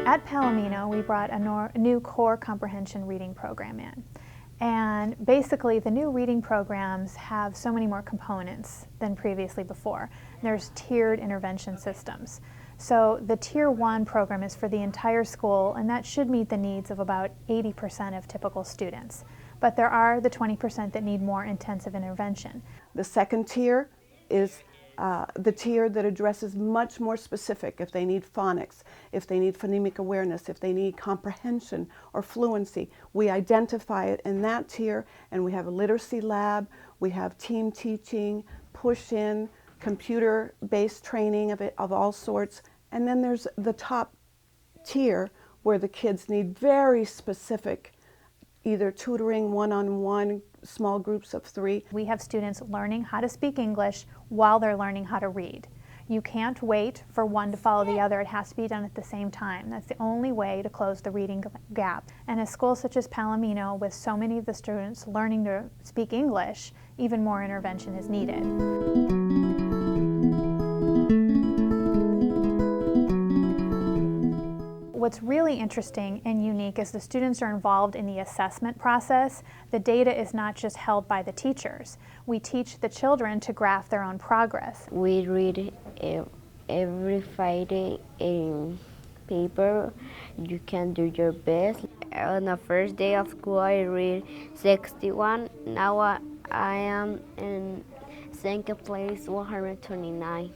At Palomino, we brought a new core comprehension reading program in. And basically, the new reading programs have so many more components than previously before. There's tiered intervention systems. So the Tier 1 program is for the entire school, and that should meet the needs of about 80% of typical students. But there are the 20% that need more intensive intervention. The second tier is the tier that addresses much more specific, if they need phonics, if they need phonemic awareness, if they need comprehension or fluency. We identify it in that tier, and we have a literacy lab, we have team teaching, push-in, computer-based training of all sorts. And then there's the top tier where the kids need very specific either tutoring, one-on-one, small groups of 3. We have students learning how to speak English while they're learning how to read. You can't wait for one to follow the other. It has to be done at the same time. That's the only way to close the reading gap. And a school such as Palomino, with so many of the students learning to speak English, even more intervention is needed. What's really interesting and unique is the students are involved in the assessment process. The data is not just held by the teachers. We teach the children to graph their own progress. We read every Friday a paper. You can do your best. On the first day of school, I read 61. Now I am in second place, 129.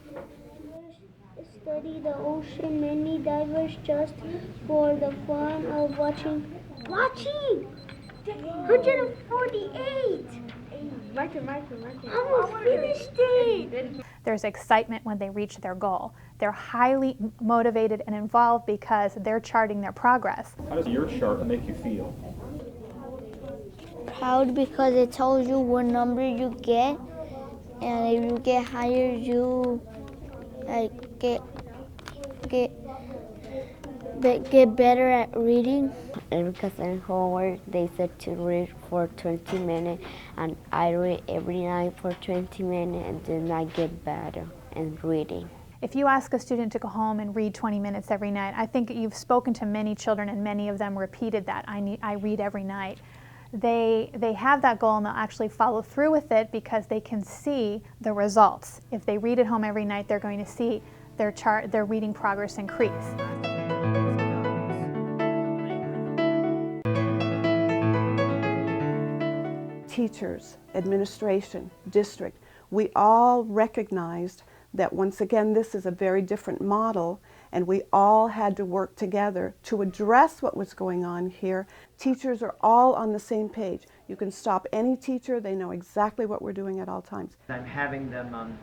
Study the ocean, many divers just for the fun of watching. 148! Almost finished it! There's excitement when they reach their goal. They're highly motivated and involved because they're charting their progress. How does your chart make you feel? Proud because it tells you what number you get, and if you get higher, you get better at reading. And because in homework they said to read for 20 minutes, and I read every night for 20 minutes, and then I get better in reading. If you ask a student to go home and read 20 minutes every night, I think you've spoken to many children and many of them repeated that, I read every night. They have that goal and they'll actually follow through with it because they can see the results. If they read at home every night, they're going to see their reading progress increase. Teachers, administration, district, we all recognized that once again this is a very different model, and we all had to work together to address what was going on here. Teachers are all on the same page. You can stop any teacher, they know exactly what we're doing at all times. I'm having them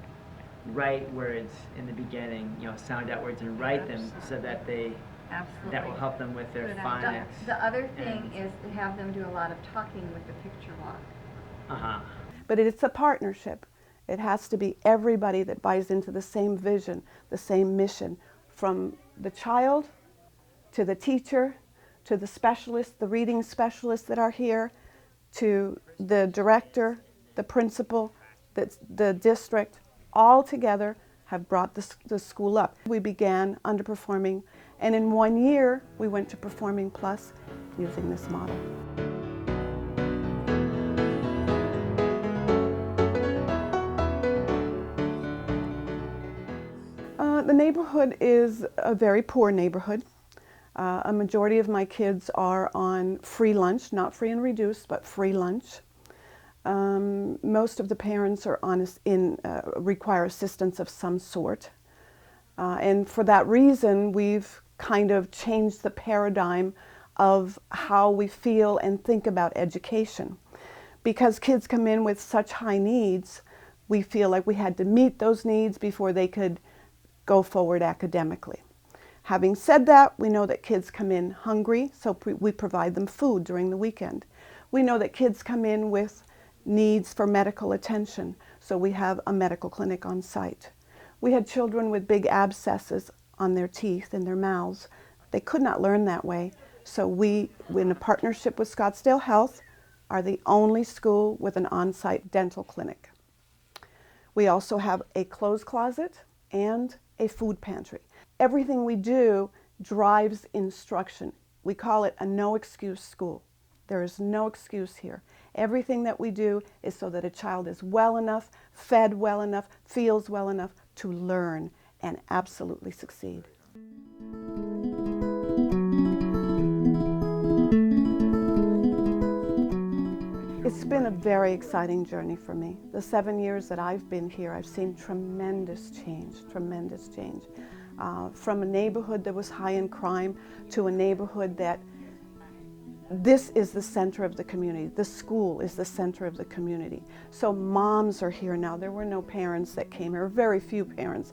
write words in the beginning, sound out words and write them so that that will help them with their phonics. The other thing is to have them do a lot of talking with the picture walk. But it's a partnership. It has to be everybody that buys into the same vision, the same mission, from the child to the teacher, to the specialists, the reading specialists that are here, to the director, the principal, the district, all together have brought the school up. We began underperforming, and in 1 year we went to Performing Plus using this model. The neighborhood is a very poor neighborhood. A majority of my kids are on free lunch, not free and reduced, but free lunch. Most of the parents are require assistance of some sort. And for that reason, we've kind of changed the paradigm of how we feel and think about education. Because kids come in with such high needs, we feel like we had to meet those needs before they could go forward academically. Having said that, we know that kids come in hungry, so we provide them food during the weekend. We know that kids come in with needs for medical attention, so we have a medical clinic on site. We had children with big abscesses on their teeth and their mouths. They could not learn that way, so we, in a partnership with Scottsdale Health, are the only school with an on-site dental clinic. We also have a clothes closet and a food pantry. Everything we do drives instruction. We call it a no excuse school. There is no excuse here. Everything that we do is so that a child is well enough, fed well enough, feels well enough to learn and absolutely succeed. It's been a very exciting journey for me. The 7 years that I've been here, I've seen tremendous change, tremendous change. From a neighborhood that was high in crime to a neighborhood that this is the center of the community. The school is the center of the community. So moms are here now. There were no parents that came here, very few parents.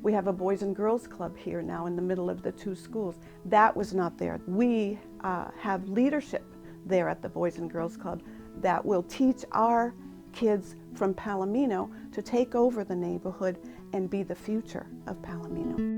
We have a Boys and Girls Club here now in the middle of the two schools. That was not there. We have leadership there at the Boys and Girls Club that will teach our kids from Palomino to take over the neighborhood and be the future of Palomino.